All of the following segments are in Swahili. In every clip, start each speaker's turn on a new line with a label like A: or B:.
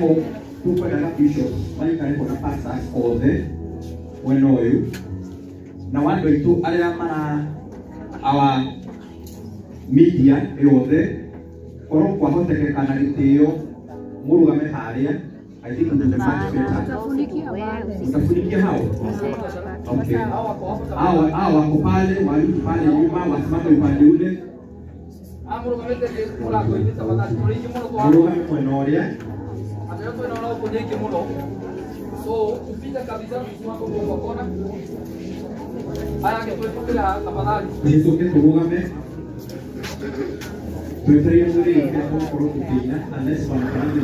A: ho tukwenda na bishop maikare ho na pastors othe wena uyu na wandu aitu aria mana our media yothe korwo kwahotekeka na gitio murugame haria. I think the much better. Utafunikia hao. Okay. Hawa wako pale, wali pale nyuma, wasimame upande ule. Murugame kwenoria.
B: So, upita kabisa msimamo kwa kona. Haya ngetuepokea tafadhali.
A: Nitoke turugame. Tuendelee mbele kwa kurudia unless wanafanya ndio.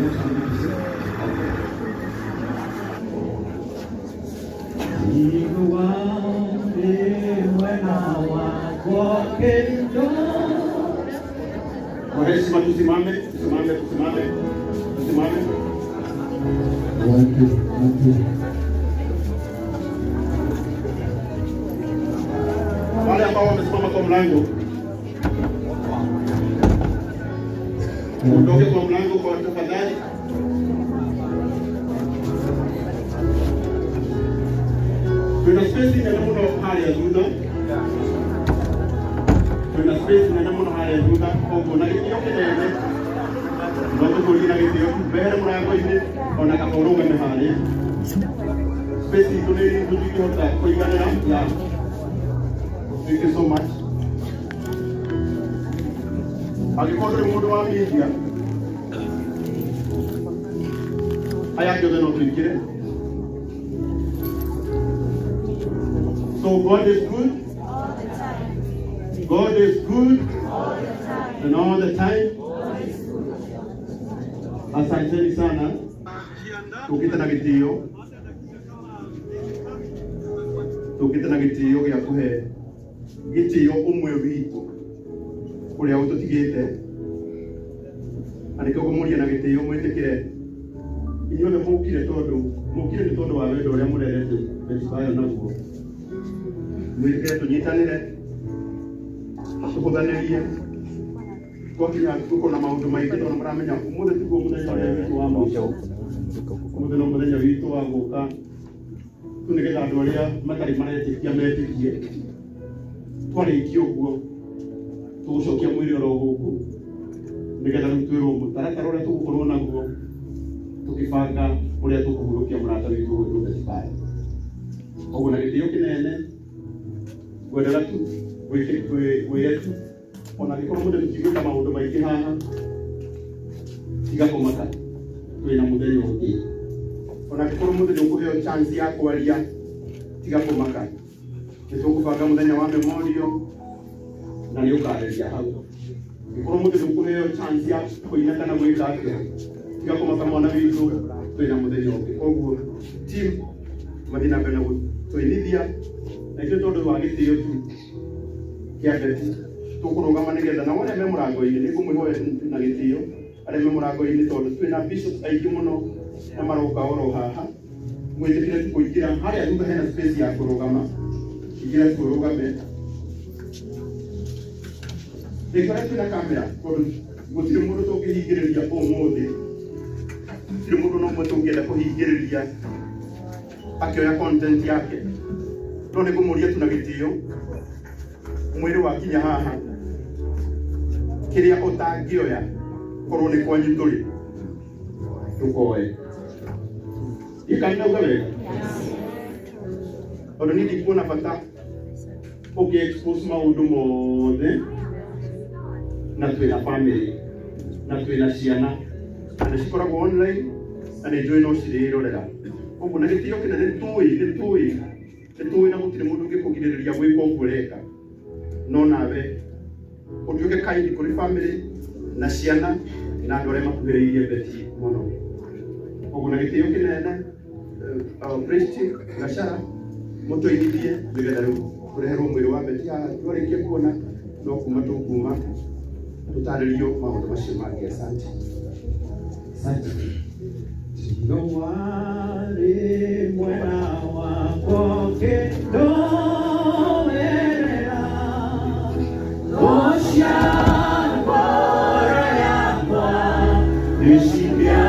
A: Kwa heshima tusimame. Wale ambao wamesimama kwa mlango, ondoke kwa mlango kwa tafadhali. Tuna space na namna hali ya duda. Tuna space na namna hali ya duda. Kwa na hiyo kelele. Ndio kulina hiyo. Bere mlango ile ona kaporonga na hali. Space ile ndio hota kwa igana ya. Thank you so much. Agikondo mundo wa media. Aya ndio ndio tukire. So God is good all the time. God is good all the time. And all the time. Asanteni sana. Tukita na gitio gya kuhe gitio umwe witu kuria ututigite ariko kumuria na gitio mwitikire inyone mukire ni tondu wa wendo uria murerete Bethsaida naguo mwikire tunyitanire tukuthanirie twakinya tuko na maundu maingi tondu muramenya umuthe tiguo muthenya wa mwisho muthenya muthenya witu wa guka tunigetha andu aria matari maretikia metikie twarikia uguo tugucokia mwiri oro guku nigetha twirwo mutaratara uria tugukorwo naguo tukibanga uria tukuhurukia murata witu uyu Bethsaida oguo na gitio kinene gwendera tu gwiretu ona gikorwo mundu tukiguka maundu maingi haha tiga kumaka twina muthenya ungi ona gikorwo mundu nikuheo chance ya kwaria tiga kumaka nitukubanga muthenya wa memorial na ni ukareria hau gikorwo mundu nikuheo chance ya kuina kana gwika atia tiga kumaka mwana witu twina muthenya ungi koguo team mathina mbere twinithia na ithuĩ tondũ wa gĩtĩo tu kĩa Beti tũkũrũgama nĩgetha na wale me mũrango-inĩ nĩ ngũmwĩhoya na gĩtĩo arĩa me mũrango-inĩ tondũ twĩna bishops aingĩ mũno na maroka oro haha mwĩtĩkĩre tu kũingĩra harĩa thutha hena space ya kũrũgama ingĩra tũrũgame ĩkora twĩna kamera tondũ gũtirĩ mũndũ tũngĩhingĩrĩria ũmũthĩ gũtirĩ mũndũ no ũmwe tũngĩenda kũhingĩrĩria akioya content yake no nĩ ngũmũria tu na gĩtĩo mwĩrĩ wakinya haha kĩrĩa ũtangĩoya korwo nĩ kwanyu tũrĩ tũkoe ikanauga wega tondũ niĩ ndikuona bata ũngĩ-expose maũndũ mothe na twĩna family na twĩna ciana na nĩ cikoragwo online na nĩ njũĩ no cirĩrorera ũguo na gĩtĩo kĩnene nĩ tũĩ na gũtirĩ mũndũ ũngĩkũgirĩrĩria gwĩka ũguo ũreka no nawe ũtuĩke kind kũrĩ family na ciana na andũ arĩa makuhĩrĩirie Beti mũno ũguo na gĩtĩo kĩnene Priest Gachara mũtũigithie nĩgetha rĩu kũreherwo mwĩrĩ wa Beti haha twarĩkia kuona no kuma tũkuma tũtarĩrio maũndũ macio mangĩ. Asante. Wale mwana wako kendomerera osha bora yakwa nishibia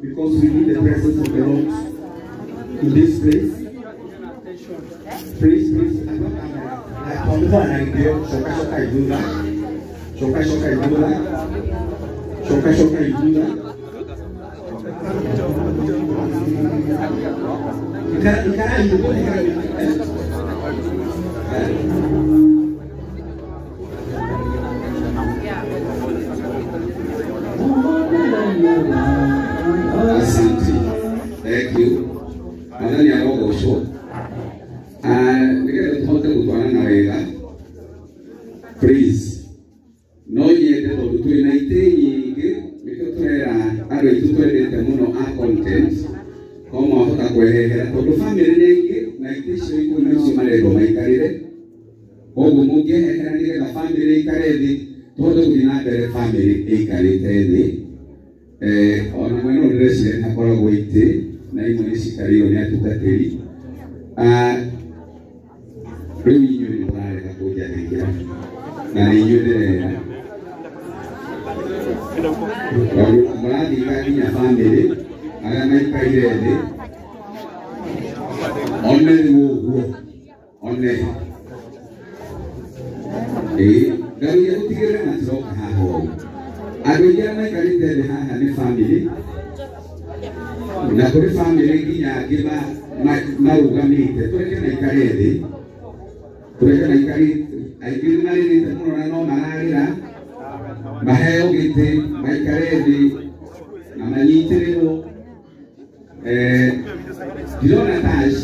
C: Because we need the presence of the Lord in this place. Please. Asante. Thank you. Nadhani ya roho show. Ningependa tutoke kutwana na wewe. Please. No yende to tu ina itenyi mikotera aro itutwendete muno a content. Koma hota kwehera to family nengi na itisho iko nisi marego maikarire. Ogu muge hekera nige na family ikaredi. Todo kuinadere family ikarite. Ona mweno ndresi nakora goite na imo nisi kario ni atutateri. Reu inyo kira na ni yule mradi kati ya family ana kairede onne garu ya kutigere na tro haho agoja na kairede ha ni family na kuri family ginya giba marugamite tureke na kairede aigiri nari ni muno no mararira maheo gite maikaredi na manyitiriro Dilona Tash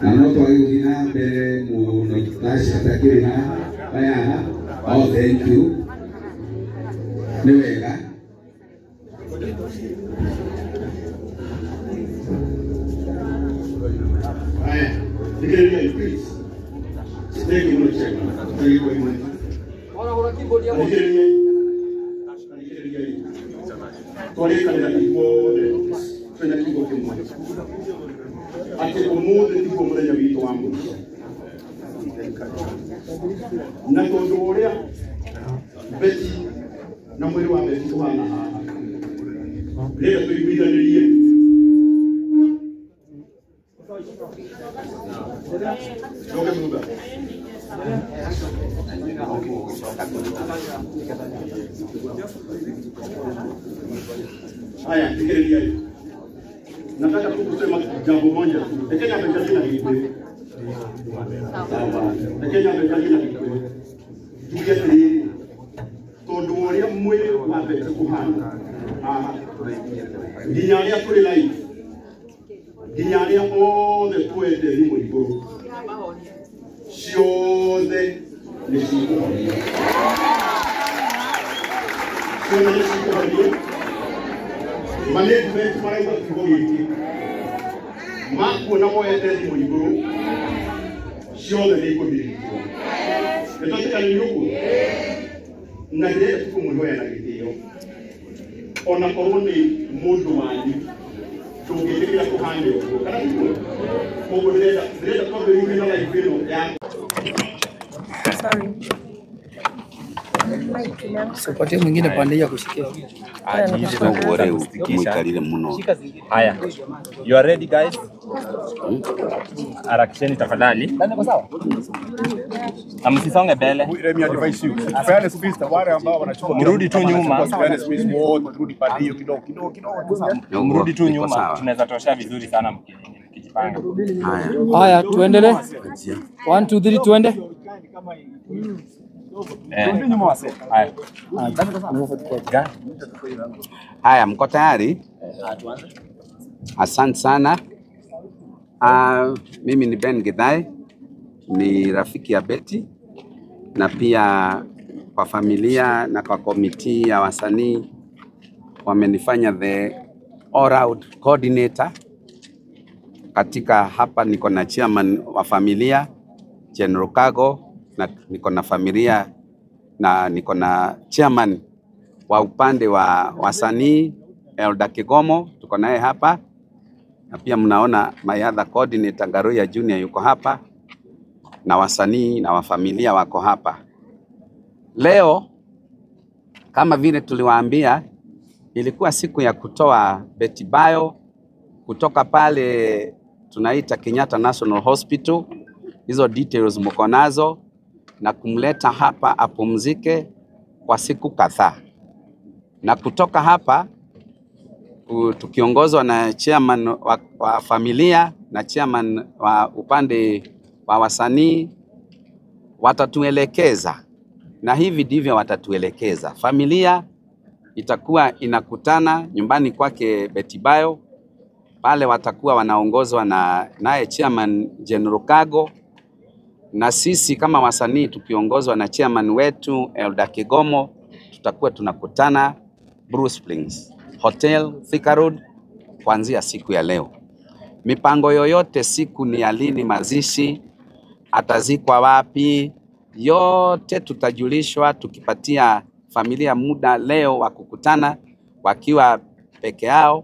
C: na noto agina mbere mu no Tash atakiri na baya oh thank you niwega
A: Aya please stay in the check stay in
B: Ora keyboard ya
A: Tole kana ipo de tena kigo kimwe ate umude tipo mwenye wito wangu na kondorea beti na mwili wa beti wana leo tuibida nilie Doge muda Haya, fikiria hiyo. Nataka kusema jambo moja tu. Kenya amejadili na kitu. Sawa. Kenya amejadili na kitu. Tukieni tondoria mwili wa beti kuhana. Dinyaria kuri live. Dinyaria all the poete ni mwigo. Siode ni siku. Siode ni siku. Management maraiba kigogiki mako na moyete ni muguru siole ni kodiri etotika ni yuko na ile tuko muhoya na gitio ona koroni mundu wandi tungirira kuhande uko kana ko ndenda ko biri na life ino ya
D: sorry
B: Sokote mwingine pande ya kushikia.
E: Haya. You are ready guys? Harakisheni tafadhali. Msisonge mbele.
F: Let me advise you. Fairness Vista wale ambao wanachukua
E: Mrudi tu nyuma.
F: Fairness Vista wote turudi pande hiyo kidogo.
E: Mrudi tu nyuma. Tunaweza tosha vizuri sana mkijipanga.
B: Haya, tuendelee. 1 2 3 tuende.
C: Haya, mko tayari? Asante sana. Mimi ni Ben Githai, ni rafiki ya Betty na pia kwa familia na kwa komiti ya wasanii wamenifanya the all round coordinator katika hapa. Niko na chairman wa familia General Kago, na niko na familia na niko na chairman wa upande wa wasanii Elda Kigomo, tuko naye hapa, na pia mnaona my other coordinator Ngaruya Junior yuko hapa, na wasanii na wafamilia wako hapa. Leo kama vile tuliwaambia, ilikuwa siku ya kutoa Betty Bayo kutoka pale tunaita Kenyatta National Hospital. Hizo details mko nazo, na kumleta hapa apumzike kwa siku kadhaa. Na kutoka hapa tukiongozwa na chairman wa familia na chairman wa upande wa wasanii watatuelekeza, na hivi ndivyo watatuelekeza. Familia itakuwa inakutana nyumbani kwake Betty Bayo, pale watakuwa wanaongozwa naye chairman General Kago, na sisi kama wasanii tukiongozwa na chairman wetu Elda Kigomo tutakuwa tunakutana Bruce Springs Hotel Thika Road kuanzia siku ya leo. Mipango yoyote, siku ni ya lini mazishi, atazikwa wapi, yote tutajulishwa tukipatia familia muda leo wa kukutana wakiwa peke yao,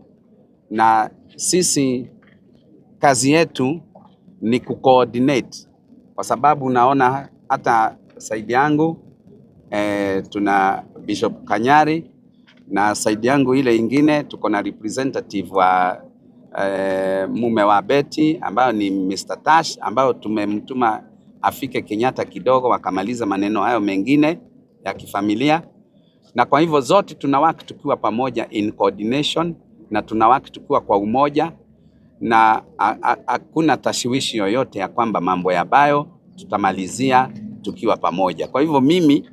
C: na sisi kazi yetu ni kucoordinate, kwa sababu naona hata side yangu tuna Bishop Kanyari, na side yangu ile ingine tuko na representative wa mume wa Betty ambao ni Mr. Tash, ambao tumemtuma afike Kenyatta kidogo wakamaliza maneno hayo mengine ya kifamilia. Na kwa hivyo zote tunawaki tukiwa pamoja in coordination, na tunawaki tukiwa kwa umoja, na hakuna tashwishi yoyote ya kwamba mambo ya bayo tutamalizia tukiwa pamoja. Kwa hivyo mimi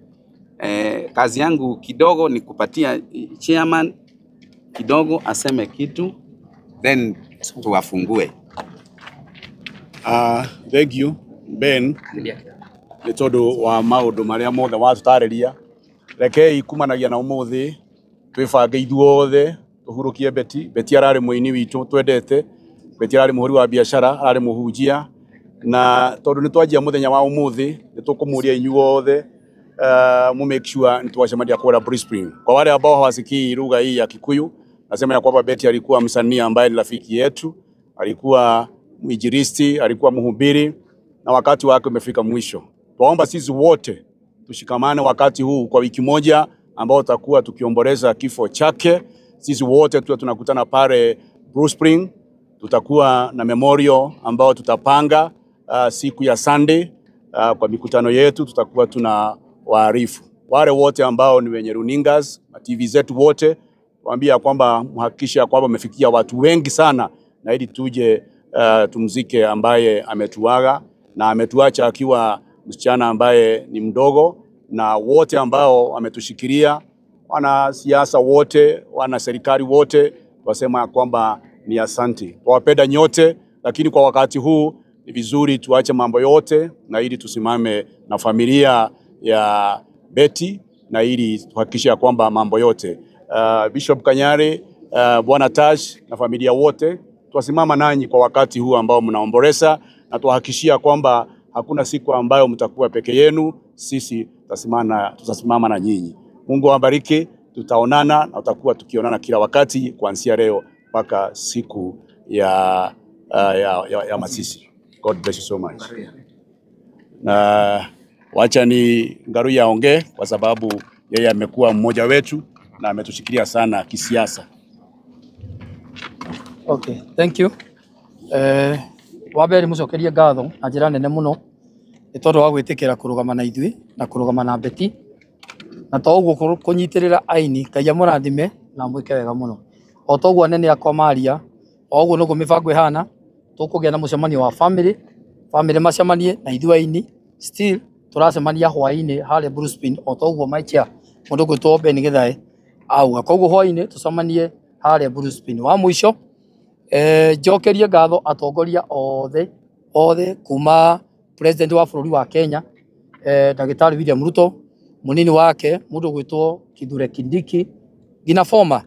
C: kazi yangu kidogo ni kupatia chairman kidogo aseme kitu then tuwafungue.
F: Thank you Ben ni tondu wa maundu maria mothe watutareria. Rekei kumanagia na umuthi twibange ithuothe tuhurukie Betty arari muini witu twendete. Betty arari muhuri wa biashara, arari muhunjia, na tondu ni twajia muthenya wa umuthi ni tukumuria inyuothe mu make sure nitwacemadia kwa Brisbane. Kwa wale ambao hawasikii lugha hii ya Kikuyu, nasema ya kwamba Betty alikuwa msanii ambaye ni rafiki yetu, alikuwa mwinjilisti, alikuwa mhubiri, na wakati wake umefika mwisho. Tuomba sisi wote tushikamane wakati huu kwa wiki moja ambao tutakuwa tukiomboleza kifo chake. Sisi wote tunakutana pale Brisbane, tutakuwa na memorial ambao tutapanga siku ya Sunday. Kwa mikutano yetu tutakuwa tuna waarifu wale wote ambao ni wenye runingas na TV zetu wote, waambia kwamba mhakikisha kwamba umefikia watu wengi sana, na ili tuje tumzike ambaye ametuaga na ametuacha akiwa msichana ambaye ni mdogo, na wote ambao ametushikilia, wana siasa wote, wana serikali wote, wasema kwamba ni asante. Wapenda nyote, lakini kwa wakati huu ni vizuri tuache mambo yote na ili tusimame na familia ya Betty, na ili tuhakikisha kwamba mambo yote Bishop Kanyari, Bwana Tash na familia wote tuwasimama nanyi kwa wakati huu ambao mnaomboleza, na tuhakikishia kwamba hakuna siku ambayo mtakuwa peke yenu. Sisi tutasimama na nyinyi. Mungu awabariki. Tutaonana na tutakuwa tukionana kila wakati kuanzia leo mpaka siku ya mazishi. God bless you so much. Na wacha ni Ngaruye aongee kwa sababu yeye amekuwa mmoja wetu na ametushikilia sana kisiasa.
B: Okay, thank you. Wabere mucokerie ngatho na njira nene muno itondo wa gwitikira kurugama na ithui na kurugama na Betty, na to uguo kunyitirira aini Ngai amurathime na mwike wega muno. O to uguo nene akwa maria, o uguo nugo mibango ihana, tukugia na mucemanio wa family macemanie na ithui aini, still turacemania hwaini hale Brisbane. O to uguo maikia mundu gwitwo Ben Githae auga, koguo hwaini tucemanie hale Brisbane. Wa mwisho njokerie ngatho atongoria othe kuma president wa bururi wa Kenya Daktari William Ruto, munini wake mundu gwitwo Kithure Kindiki, gina former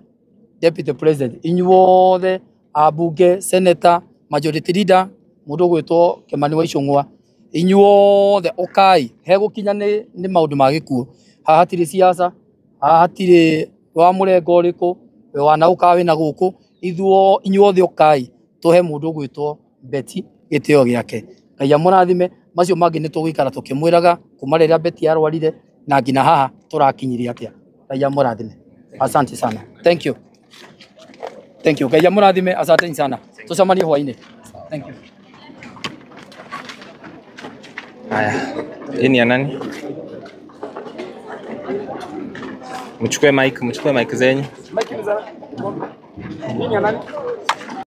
B: deputy president, inyuothe abunge, senator, majority leader mundu gwitwo Kimani wa Icung'wa, inyuothe okai hegukinya ni maundu ma gikuo. Haha hatire siasa, haha hatire wa murengo uriku wana ukawe na guku, ithuo inyuothe okai tuhe mundu gwitwo Betty gitio giake. Ngai amurathime. Macio mangi ni tugikara tukimwiraga kuma riria Betty arwarire na ngina haha turakinyiria atia. Ngai amurathime. Asante sana. Thank you. Ngai amurathime. Asante sana. Tucemanie hwaini. Thank you.
E: Haya. Hii ni ya nani? Mchukue mic zenyu. Mic ni za nani?